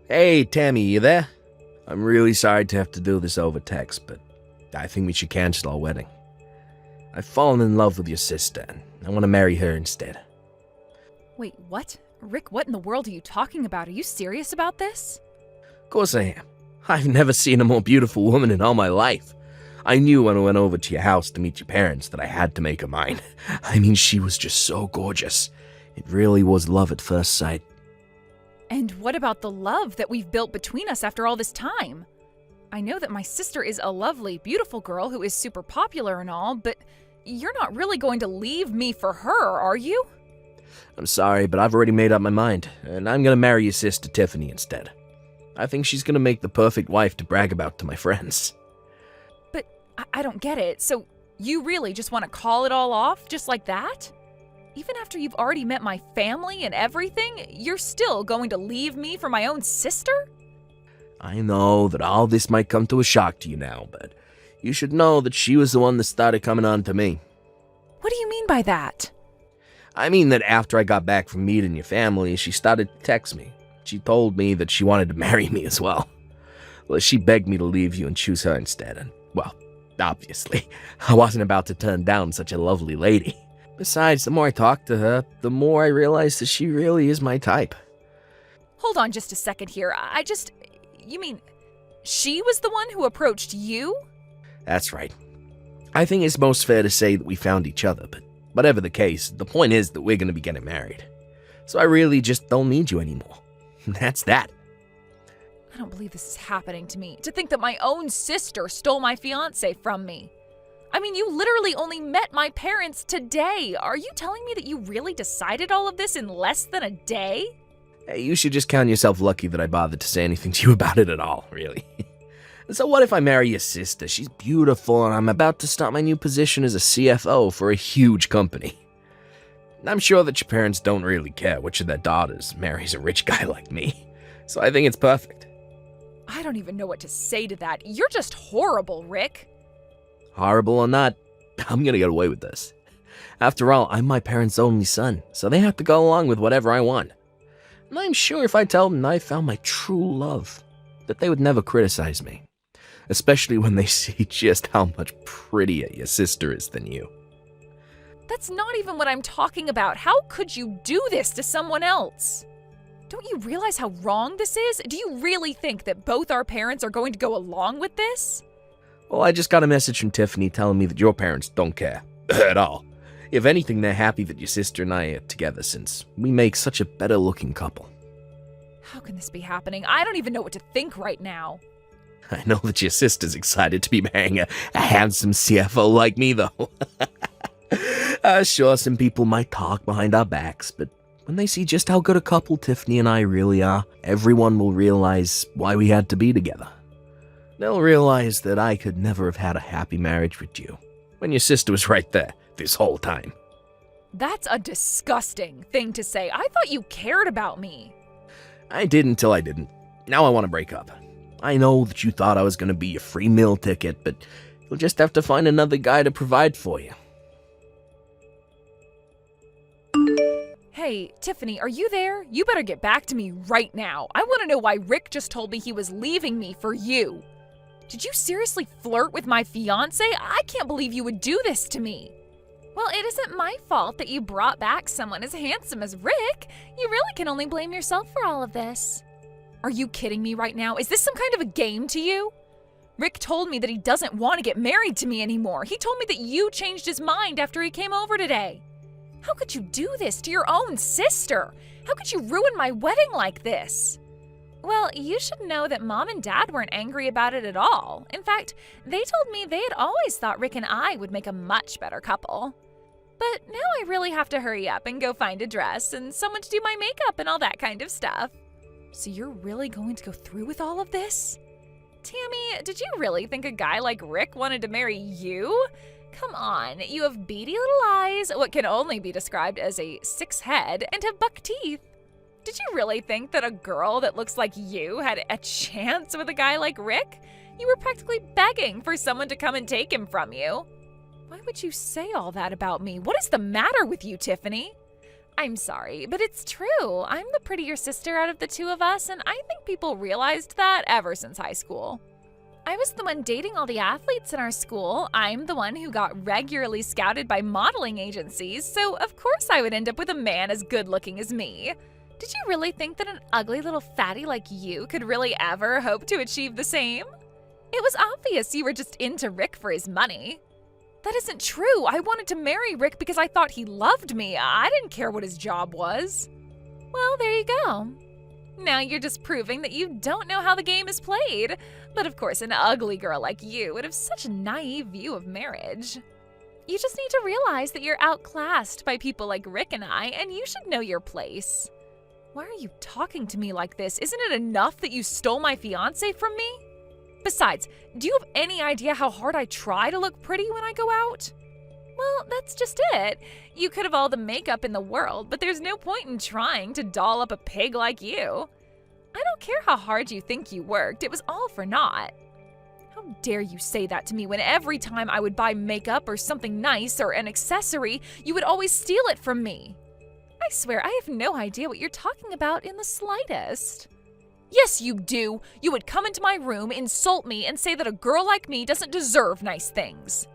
Hey, Tammy, you there? I'm really sorry to have to do this over text, but I think we should cancel our wedding. I've fallen in love with your sister, and I want to marry her instead. Wait, what? Rick, what in the world are you talking about? Are you serious about this? Of course I am. I've never seen a more beautiful woman in all my life. I knew when I went over to your house to meet your parents that I had to make her mine. I mean, she was just so gorgeous. It really was love at first sight. And what about the love that we've built between us after all this time? I know that my sister is a lovely, beautiful girl who is super popular and all, but you're not really going to leave me for her, are you? I'm sorry, but I've already made up my mind, and I'm gonna marry your sister Tiffany instead. I think she's gonna make the perfect wife to brag about to my friends. But I don't get it. So you really just want to call it all off just like that? Even after you've already met my family and everything, you're still going to leave me for my own sister? I know that all this might come to a shock to you now, but you should know that she was the one that started coming on to me. What do you mean by that? I mean that after I got back from meeting your family, she started to text me. She told me that she wanted to marry me as well. Well, she begged me to leave you and choose her instead, and, well, obviously, I wasn't about to turn down such a lovely lady. Besides, the more I talked to her, the more I realized that she really is my type. Hold on just a second here. You mean, she was the one who approached you? That's right. I think it's most fair to say that we found each other, but whatever the case, the point is that we're going to be getting married. So I really just don't need you anymore. That's that. I don't believe this is happening to me. To think that my own sister stole my fiancé from me. I mean, you literally only met my parents today. Are you telling me that you really decided all of this in less than a day? Hey, you should just count yourself lucky that I bothered to say anything to you about it at all, really. So what if I marry your sister? She's beautiful, and I'm about to start my new position as a CFO for a huge company. I'm sure that your parents don't really care which of their daughters marries a rich guy like me, so I think it's perfect. I don't even know what to say to that. You're just horrible, Rick. Horrible or not, I'm gonna get away with this. After all, I'm my parents' only son, so they have to go along with whatever I want. And I'm sure if I tell them I found my true love, that they would never criticize me. Especially when they see just how much prettier your sister is than you. That's not even what I'm talking about. How could you do this to someone else? Don't you realize how wrong this is? Do you really think that both our parents are going to go along with this? Well, I just got a message from Tiffany telling me that your parents don't care. At all. If anything, they're happy that your sister and I are together since we make such a better-looking couple. How can this be happening? I don't even know what to think right now. I know that your sister's excited to be marrying a handsome CFO like me, though. Sure, some people might talk behind our backs, but when they see just how good a couple Tiffany and I really are, everyone will realize why we had to be together. They'll realize that I could never have had a happy marriage with you, when your sister was right there this whole time. That's a disgusting thing to say. I thought you cared about me. I did until I didn't. Now I want to break up. I know that you thought I was going to be your free meal ticket, but you'll just have to find another guy to provide for you. Hey, Tiffany, are you there? You better get back to me right now. I want to know why Rick just told me he was leaving me for you. Did you seriously flirt with my fiancé? I can't believe you would do this to me. Well, it isn't my fault that you brought back someone as handsome as Rick. You really can only blame yourself for all of this. Are you kidding me right now? Is this some kind of a game to you? Rick told me that he doesn't want to get married to me anymore. He told me that you changed his mind after he came over today. How could you do this to your own sister? How could you ruin my wedding like this? Well, you should know that Mom and Dad weren't angry about it at all. In fact, they told me they had always thought Rick and I would make a much better couple. But now I really have to hurry up and go find a dress and someone to do my makeup and all that kind of stuff. So you're really going to go through with all of this? Tammy, did you really think a guy like Rick wanted to marry you? Come on, you have beady little eyes, what can only be described as a 6 head, and have buck teeth. Did you really think that a girl that looks like you had a chance with a guy like Rick? You were practically begging for someone to come and take him from you. Why would you say all that about me? What is the matter with you, Tiffany? I'm sorry, but it's true. I'm the prettier sister out of the two of us, and I think people realized that ever since high school. I was the one dating all the athletes in our school. I'm the one who got regularly scouted by modeling agencies, so of course I would end up with a man as good-looking as me. Did you really think that an ugly little fatty like you could really ever hope to achieve the same? It was obvious you were just into Rick for his money. That isn't true. I wanted to marry Rick because I thought he loved me. I didn't care what his job was. Well, there you go. Now you're just proving that you don't know how the game is played. But of course, an ugly girl like you would have such a naive view of marriage. You just need to realize that you're outclassed by people like Rick and I, and you should know your place. Why are you talking to me like this? Isn't it enough that you stole my fiancé from me? Besides, do you have any idea how hard I try to look pretty when I go out? Well, that's just it. You could have all the makeup in the world, but there's no point in trying to doll up a pig like you. I don't care how hard you think you worked, it was all for naught. How dare you say that to me when every time I would buy makeup or something nice or an accessory, you would always steal it from me? I swear I have no idea what you're talking about in the slightest. Yes, you do. You would come into my room, insult me, and say that a girl like me doesn't deserve nice things.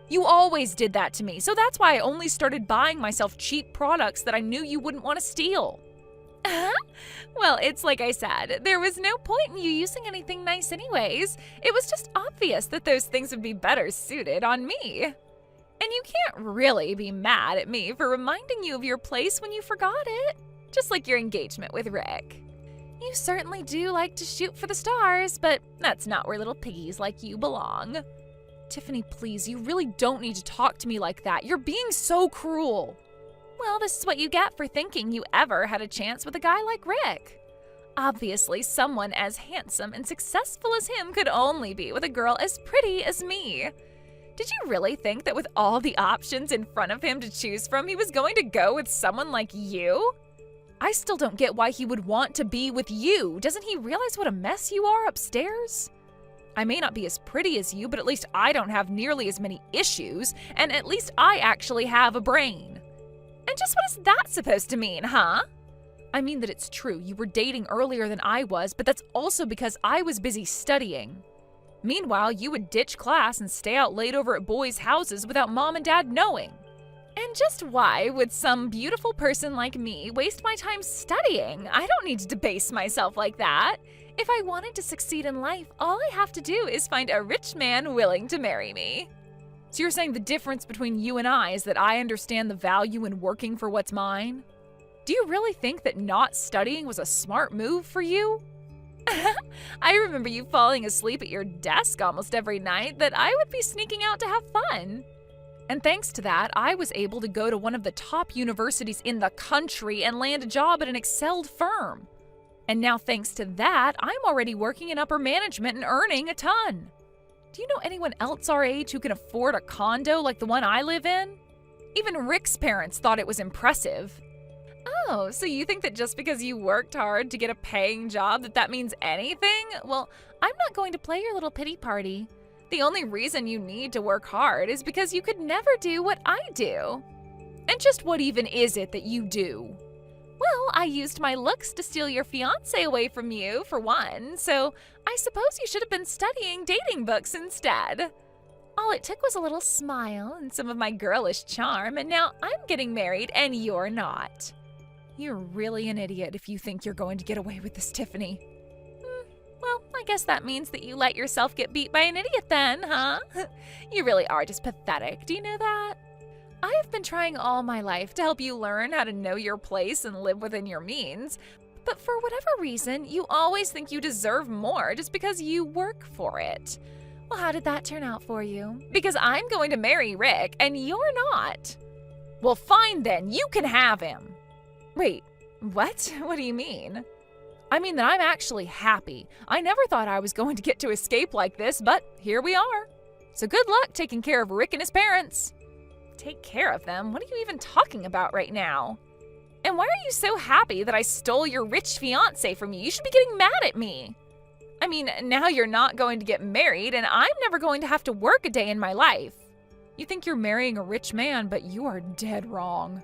You always did that to me, so that's why I only started buying myself cheap products that I knew you wouldn't want to steal. Well, it's like I said, there was no point in you using anything nice anyways. It was just obvious that those things would be better suited on me. And you can't really be mad at me for reminding you of your place when you forgot it. Just like your engagement with Rick. You certainly do like to shoot for the stars, but that's not where little piggies like you belong. Tiffany, please, you really don't need to talk to me like that. You're being so cruel. Well, this is what you get for thinking you ever had a chance with a guy like Rick. Obviously, someone as handsome and successful as him could only be with a girl as pretty as me. Did you really think that with all the options in front of him to choose from, he was going to go with someone like you? I still don't get why he would want to be with you. Doesn't he realize what a mess you are upstairs? I may not be as pretty as you, but at least I don't have nearly as many issues, and at least I actually have a brain. And just what is that supposed to mean, huh? I mean that it's true, you were dating earlier than I was, but that's also because I was busy studying. Meanwhile, you would ditch class and stay out late over at boys' houses without mom and dad knowing. And just why would some beautiful person like me waste my time studying? I don't need to debase myself like that. If I wanted to succeed in life, all I have to do is find a rich man willing to marry me. So you're saying the difference between you and I is that I understand the value in working for what's mine? Do you really think that not studying was a smart move for you? I remember you falling asleep at your desk almost every night that I would be sneaking out to have fun. And thanks to that, I was able to go to one of the top universities in the country and land a job at an excelled firm. And now thanks to that, I'm already working in upper management and earning a ton. Do you know anyone else our age who can afford a condo like the one I live in? Even Rick's parents thought it was impressive. Oh, so you think that just because you worked hard to get a paying job that means anything? Well, I'm not going to play your little pity party. The only reason you need to work hard is because you could never do what I do. And just what even is it that you do? Well, I used my looks to steal your fiancé away from you, for one, so I suppose you should have been studying dating books instead. All it took was a little smile and some of my girlish charm, and now I'm getting married and you're not. You're really an idiot if you think you're going to get away with this, Tiffany. Well, I guess that means that you let yourself get beat by an idiot then, huh? You really are just pathetic, do you know that? I have been trying all my life to help you learn how to know your place and live within your means, but for whatever reason, you always think you deserve more just because you work for it. Well, how did that turn out for you? Because I'm going to marry Rick, and you're not. Well, fine then, you can have him. Wait, what? What do you mean? I mean that I'm actually happy. I never thought I was going to get to escape like this, but here we are. So good luck taking care of Rick and his parents. Take care of them? What are you even talking about right now? And why are you so happy that I stole your rich fiancé from you? You should be getting mad at me. I mean, now you're not going to get married, and I'm never going to have to work a day in my life. You think you're marrying a rich man, but you are dead wrong.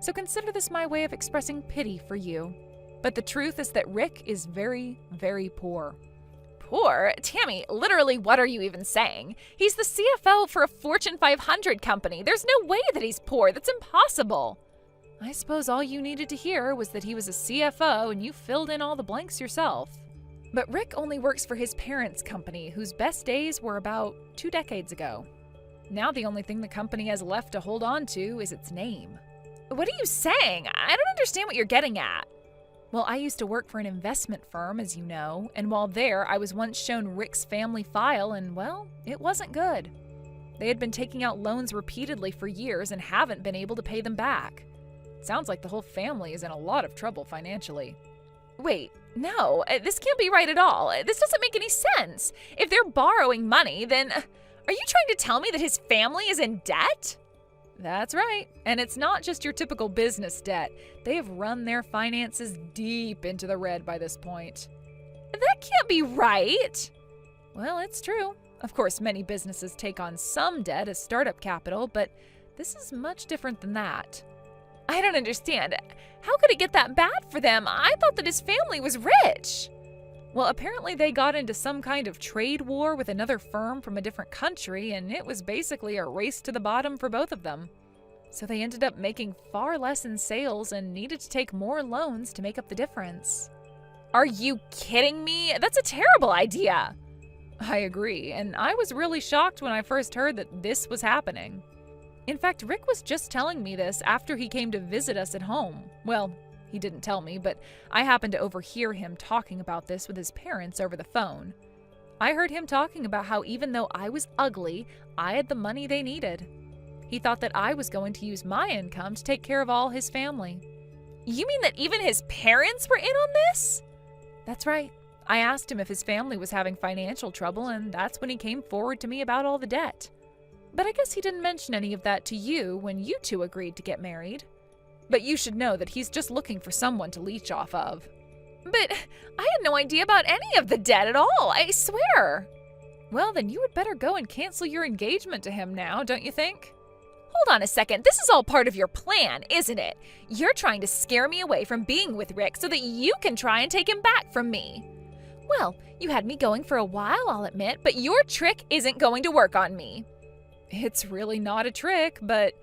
So consider this my way of expressing pity for you. But the truth is that Rick is very, very poor. Poor? Tammy, literally what are you even saying? He's the CFO for a Fortune 500 company. There's no way that he's poor. That's impossible. I suppose all you needed to hear was that he was a CFO and you filled in all the blanks yourself. But Rick only works for his parents' company, whose best days were about 2 decades ago. Now the only thing the company has left to hold on to is its name. What are you saying? I don't understand what you're getting at. Well, I used to work for an investment firm, as you know, and while there, I was once shown Rick's family file, and, well, it wasn't good. They had been taking out loans repeatedly for years and haven't been able to pay them back. Sounds like the whole family is in a lot of trouble financially. Wait, no, this can't be right at all. This doesn't make any sense. If they're borrowing money, then are you trying to tell me that his family is in debt? That's right. And it's not just your typical business debt. They have run their finances deep into the red by this point. That can't be right. Well, it's true. Of course, many businesses take on some debt as startup capital, but this is much different than that. I don't understand. How could it get that bad for them? I thought that his family was rich. Well, apparently they got into some kind of trade war with another firm from a different country, and it was basically a race to the bottom for both of them. So they ended up making far less in sales and needed to take more loans to make up the difference. Are you kidding me? That's a terrible idea. I agree, and I was really shocked when I first heard that this was happening. In fact, Rick was just telling me this after he came to visit us at home. Well, he didn't tell me, but I happened to overhear him talking about this with his parents over the phone. I heard him talking about how even though I was ugly, I had the money they needed. He thought that I was going to use my income to take care of all his family. You mean that even his parents were in on this? That's right. I asked him if his family was having financial trouble, and that's when he came forward to me about all the debt. But I guess he didn't mention any of that to you when you two agreed to get married. But you should know that he's just looking for someone to leech off of. But I had no idea about any of the debt at all, I swear. Well, then you would better go and cancel your engagement to him now, don't you think? Hold on a second, this is all part of your plan, isn't it? You're trying to scare me away from being with Rick so that you can try and take him back from me. Well, you had me going for a while, I'll admit, but your trick isn't going to work on me. It's really not a trick, but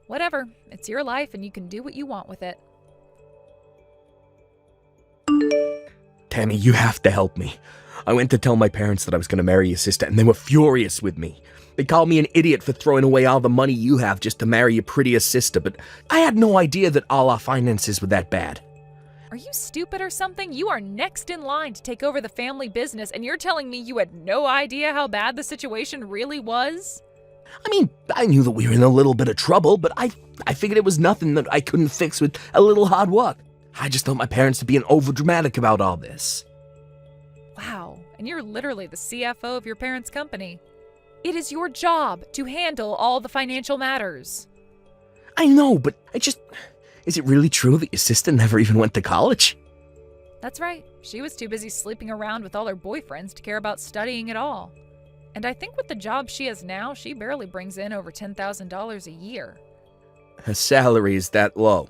whatever. It's your life and you can do what you want with it. Tammy, you have to help me. I went to tell my parents that I was going to marry your sister, and they were furious with me. They called me an idiot for throwing away all the money you have just to marry your prettier sister, but I had no idea that all our finances were that bad. Are you stupid or something? You are next in line to take over the family business, and you're telling me you had no idea how bad the situation really was? I mean, I knew that we were in a little bit of trouble, but I figured it was nothing that I couldn't fix with a little hard work. I just thought my parents were being overdramatic about all this. Wow, and you're literally the CFO of your parents' company. It is your job to handle all the financial matters. I know, but is it really true that your sister never even went to college? That's right. She was too busy sleeping around with all her boyfriends to care about studying at all. And I think with the job she has now, she barely brings in over $10,000 a year. Her salary is that low.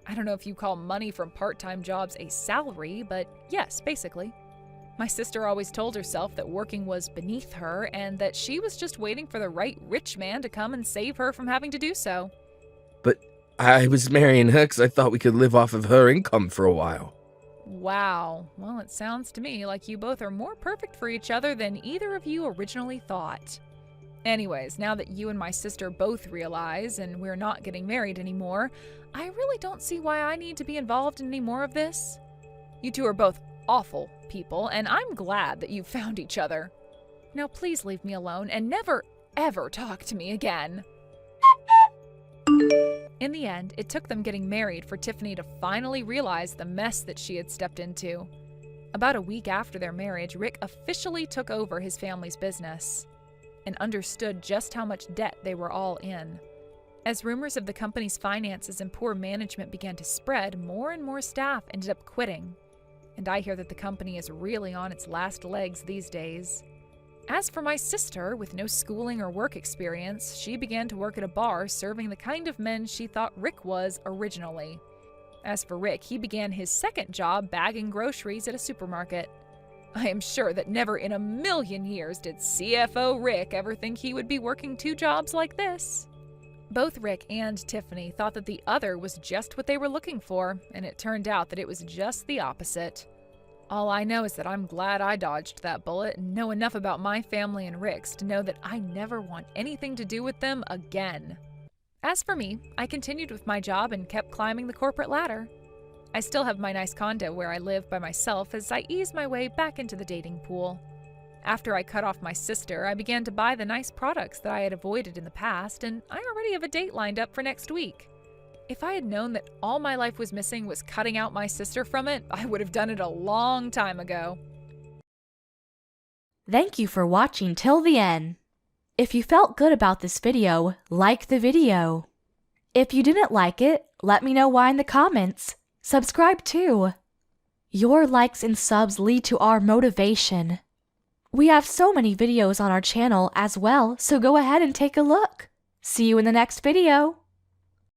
I don't know if you call money from part-time jobs a salary, but yes, basically. My sister always told herself that working was beneath her and that she was just waiting for the right rich man to come and save her from having to do so. But I was marrying her because I thought we could live off of her income for a while. Wow. Well, it sounds to me like you both are more perfect for each other than either of you originally thought. Anyways, now that you and my sister both realize and we're not getting married anymore, I really don't see why I need to be involved in any more of this. You two are both awful people, and I'm glad that you've found each other. Now please leave me alone and never, ever talk to me again. In the end, it took them getting married for Tiffany to finally realize the mess that she had stepped into. About a week after their marriage, Rick officially took over his family's business and understood just how much debt they were all in. As rumors of the company's finances and poor management began to spread, more and more staff ended up quitting. And I hear that the company is really on its last legs these days. As for my sister, with no schooling or work experience, she began to work at a bar serving the kind of men she thought Rick was originally. As for Rick, he began his second job bagging groceries at a supermarket. I am sure that never in a million years did CFO Rick ever think he would be working 2 jobs like this. Both Rick and Tiffany thought that the other was just what they were looking for, and it turned out that it was just the opposite. All I know is that I'm glad I dodged that bullet and know enough about my family and Rick's to know that I never want anything to do with them again. As for me, I continued with my job and kept climbing the corporate ladder. I still have my nice condo where I live by myself as I ease my way back into the dating pool. After I cut off my sister, I began to buy the nice products that I had avoided in the past, and I already have a date lined up for next week. If I had known that all my life was missing was cutting out my sister from it, I would have done it a long time ago. Thank you for watching till the end. If you felt good about this video, like the video. If you didn't like it, let me know why in the comments. Subscribe too. Your likes and subs lead to our motivation. We have so many videos on our channel as well, so go ahead and take a look. See you in the next video.